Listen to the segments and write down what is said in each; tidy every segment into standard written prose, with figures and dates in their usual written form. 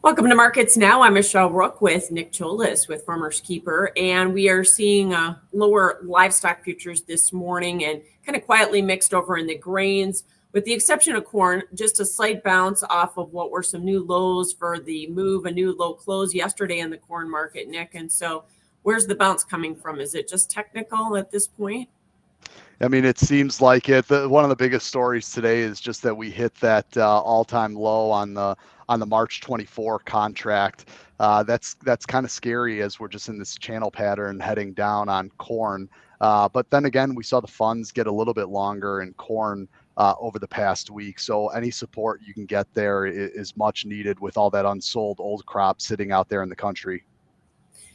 Welcome to Markets Now. I'm Michelle Rook with Nick Tsiolis with Farmers Keeper, and we are seeing lower livestock futures this morning and kind of quietly mixed over in the grains, with the exception of corn, just a slight bounce off of what were some new lows for the move, a new low close yesterday in the corn market, Nick. And so where's the bounce coming from? Is it just technical at this point? I mean, it seems like it. One of the biggest stories today is just that we hit that all-time low on the March 24 contract. That's kind of scary as we're just in this channel pattern heading down on corn. But then again, we saw the funds get a little bit longer in corn over the past week. So any support you can get there is much needed with all that unsold old crop sitting out there in the country.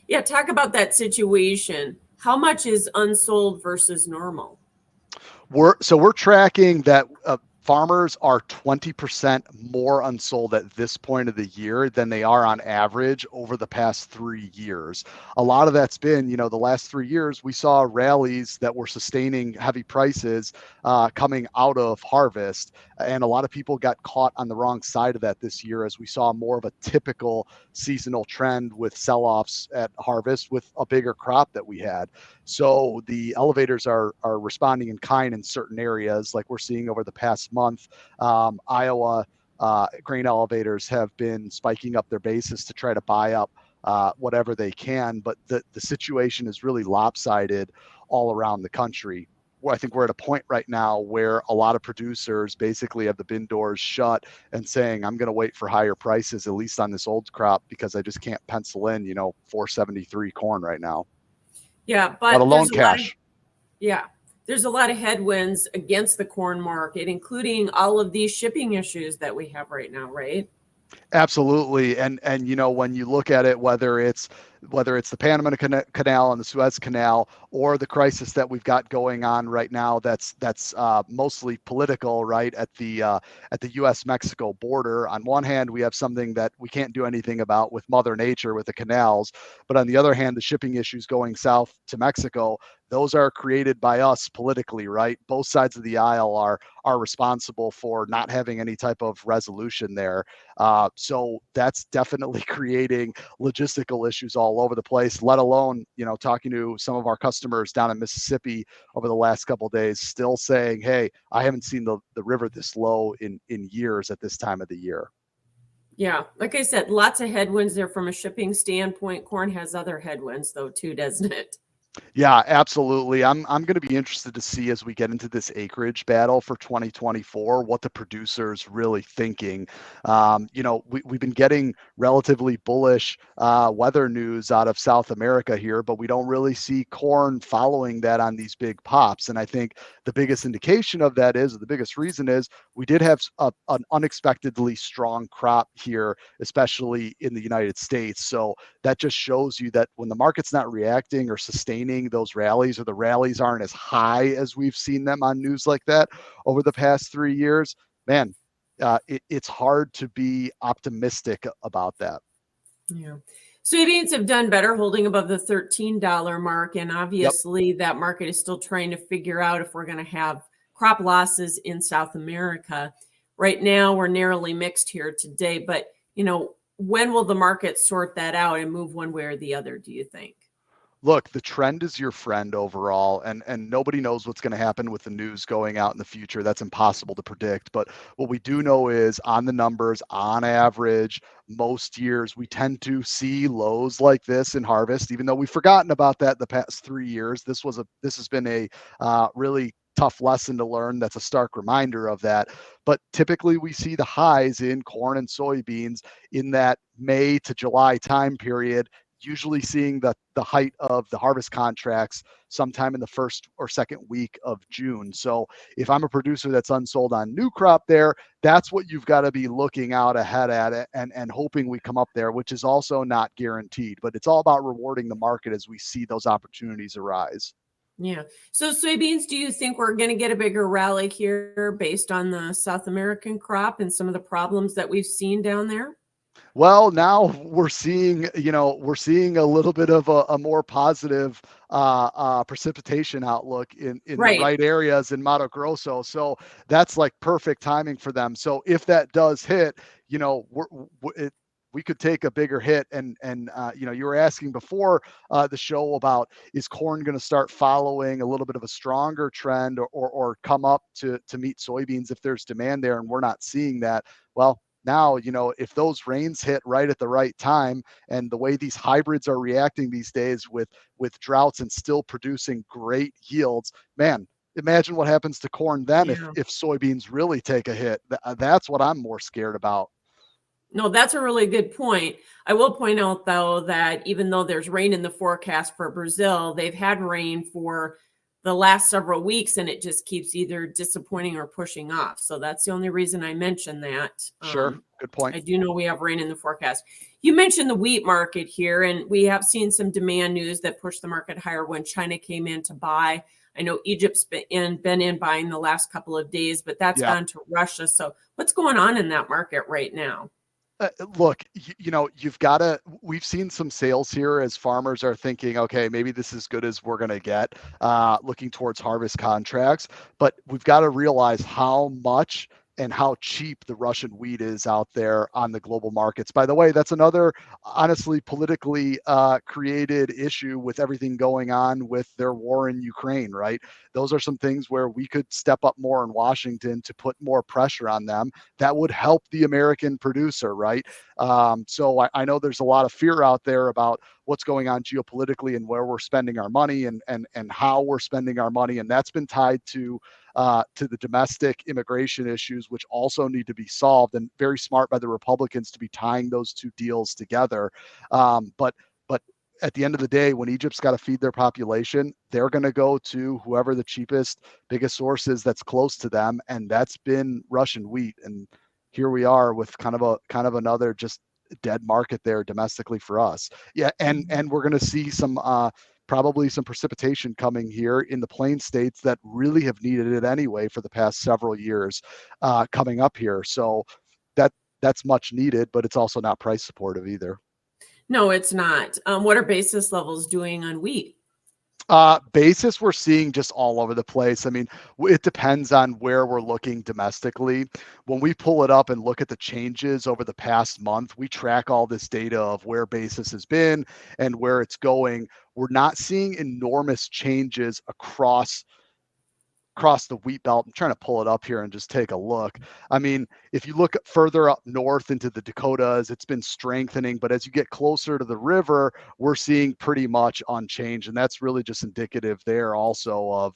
Yeah, talk about that situation. How much is unsold versus normal? We're tracking that farmers are 20% more unsold at this point of the year than they are on average over the past 3 years. A lot of that's been, the last 3 years, we saw rallies that were sustaining heavy prices coming out of harvest. And a lot of people got caught on the wrong side of that this year as we saw more of a typical seasonal trend with sell-offs at harvest with a bigger crop that we had. So the elevators are responding in kind in certain areas, like we're seeing over the past month. Iowa grain elevators have been spiking up their bases to try to buy up whatever they can, but the situation is really lopsided all around the country. Well, I think we're at a point right now where a lot of producers basically have the bin doors shut and saying, I'm going to wait for higher prices, at least on this old crop, because I just can't pencil in, 473 corn right now. Yeah, Let but alone cash. there's a lot of headwinds against the corn market, including all of these shipping issues that we have right now, right? Absolutely. And when you look at it, whether it's the Panama Canal and the Suez Canal, or the crisis that we've got going on right now, that's mostly political, right, at the U.S.-Mexico border. On one hand, we have something that we can't do anything about with Mother Nature, with the canals, but on the other hand, the shipping issues going south to Mexico, those are created by us politically, right? Both sides of the aisle are responsible for not having any type of resolution there. So that's definitely creating logistical issues all over the place, let alone, talking to some of our customers down in Mississippi over the last couple of days, still saying, hey, I haven't seen the river this low in years at this time of the year. Yeah, like I said, lots of headwinds there from a shipping standpoint. Corn has other headwinds, though, too, doesn't it? Yeah, absolutely. I'm going to be interested to see as we get into this acreage battle for 2024 what the producer's really thinking. We've been getting relatively bullish weather news out of South America here, but we don't really see corn following that on these big pops. And I think the biggest indication of that is, or the biggest reason is, we did have an unexpectedly strong crop here, especially in the United States. So that just shows you that when the market's not reacting or sustaining those rallies, or the rallies aren't as high as we've seen them on news like that over the past 3 years, man, it's hard to be optimistic about that. Yeah. Soybeans have done better, holding above the $13 mark. And obviously, that market is still trying to figure out if we're going to have crop losses in South America. Right now, we're narrowly mixed here today. But, when will the market sort that out and move one way or the other, do you think? Look, the trend is your friend overall, and nobody knows what's going to happen with the news going out in the future. That's impossible to predict. But what we do know is, on the numbers, on average, most years we tend to see lows like this in harvest, even though we've forgotten about that the past 3 years. This has been a really tough lesson to learn. That's a stark reminder of that. But typically we see the highs in corn and soybeans in that May to July time period, usually seeing the height of the harvest contracts sometime in the first or second week of June. So if I'm a producer that's unsold on new crop there, that's what you've got to be looking out ahead at it and hoping we come up there, which is also not guaranteed. But it's all about rewarding the market as we see those opportunities arise. Yeah. So soybeans, do you think we're going to get a bigger rally here based on the South American crop and some of the problems that we've seen down there? Well, now we're seeing a little bit of a more positive precipitation outlook in the right areas in Mato Grosso. So that's like perfect timing for them. So if that does hit, we could take a bigger hit. And you were asking before the show about, is corn going to start following a little bit of a stronger trend, or come up to meet soybeans if there's demand there, and we're not seeing that. Well, now, if those rains hit right at the right time, and the way these hybrids are reacting these days with droughts and still producing great yields, man, imagine what happens to corn then Yeah. if soybeans really take a hit. That's what I'm more scared about. No, that's a really good point. I will point out, though, that even though there's rain in the forecast for Brazil, they've had rain for the last several weeks, and it just keeps either disappointing or pushing off. So that's the only reason I mentioned that. Sure. Good point. I do know we have rain in the forecast. You mentioned the wheat market here, and we have seen some demand news that pushed the market higher when China came in to buy. I know Egypt's been in buying the last couple of days, but that's Yeah. gone to Russia. So what's going on in that market right now? Look, we've seen some sales here as farmers are thinking, okay, maybe this is as good as we're going to get, looking towards harvest contracts. But we've got to realize how much and how cheap the Russian wheat is out there on the global markets. By the way, that's another, honestly, politically created issue with everything going on with their war in Ukraine, right? Those are some things where we could step up more in Washington to put more pressure on them. That would help the American producer, right? So I know there's a lot of fear out there about what's going on geopolitically and where we're spending our money, and how we're spending our money, and that's been tied to the domestic immigration issues, which also need to be solved. And very smart by the Republicans to be tying those two deals together. But at the end of the day, when Egypt's got to feed their population, they're going to go to whoever the cheapest, biggest source is that's close to them, and that's been Russian wheat. And here we are with kind of another just dead market there domestically for us. Yeah, and we're going to see some probably some precipitation coming here in the plain states that really have needed it anyway for the past several years, coming up here. So that's much needed, but it's also not price supportive either. No, it's not. What are basis levels doing on wheat? Basis we're seeing just all over the place. I mean, it depends on where we're looking domestically. When we pull it up and look at the changes over the past month, we track all this data of where basis has been and where it's going. We're not seeing enormous changes across the wheat belt. I'm trying to pull it up here and just take a look. I mean, if you look further up north into the Dakotas, it's been strengthening, but as you get closer to the river, we're seeing pretty much unchanged, and that's really just indicative there also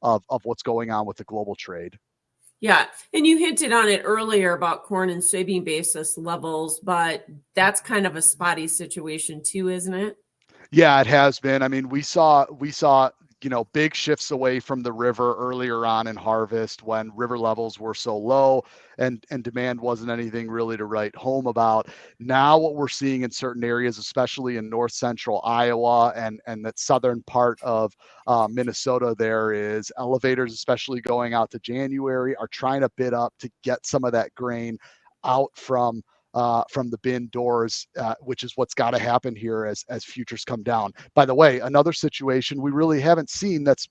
of what's going on with the global trade. Yeah, and you hinted on it earlier about corn and soybean basis levels, but that's kind of a spotty situation too, isn't it? Yeah, it has been. I mean, we saw big shifts away from the river earlier on in harvest when river levels were so low, and demand wasn't anything really to write home about. Now what we're seeing in certain areas, especially in north central Iowa and that southern part of Minnesota, there is elevators, especially going out to January, are trying to bid up to get some of that grain out from the bin doors, which is what's got to happen here as futures come down. By the way, another situation we really haven't seen that's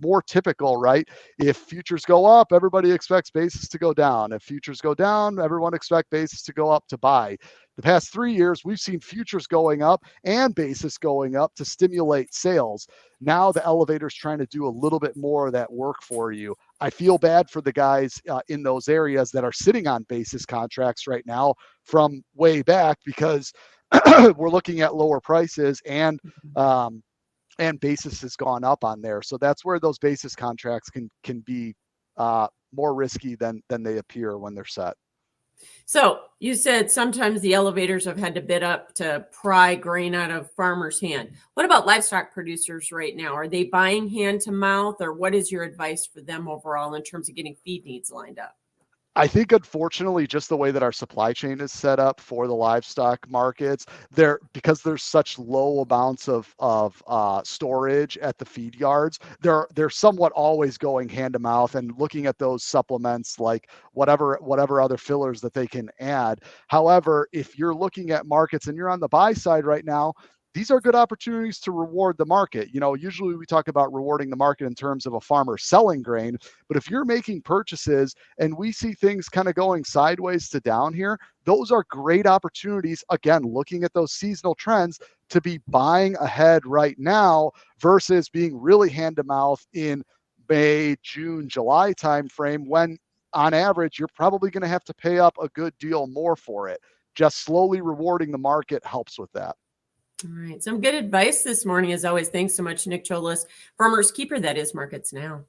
more typical, right? If futures go up, everybody expects basis to go down. If futures go down, everyone expects basis to go up to buy. The past 3 years, we've seen futures going up and basis going up to stimulate sales. Now the elevator's trying to do a little bit more of that work for you. I feel bad for the guys in those areas that are sitting on basis contracts right now from way back, because we're looking at lower prices, and basis has gone up on there. So that's where those basis contracts can be more risky than they appear when they're set. So you said sometimes the elevators have had to bid up to pry grain out of farmers' hand. What about livestock producers right now? Are they buying hand to mouth, or what is your advice for them overall in terms of getting feed needs lined up? I think, unfortunately, just the way that our supply chain is set up for the livestock markets, because there's such low amounts of storage at the feed yards, they're somewhat always going hand to mouth and looking at those supplements like whatever other fillers that they can add. However, if you're looking at markets and you're on the buy side right now, these are good opportunities to reward the market. Usually we talk about rewarding the market in terms of a farmer selling grain, but if you're making purchases and we see things kind of going sideways to down here, those are great opportunities, again, looking at those seasonal trends, to be buying ahead right now versus being really hand to mouth in May, June, July timeframe, when on average you're probably going to have to pay up a good deal more for it. Just slowly rewarding the market helps with that. All right. Some good advice this morning, as always. Thanks so much, Nick Tsiolis, Farmers Keeper, that is Markets Now.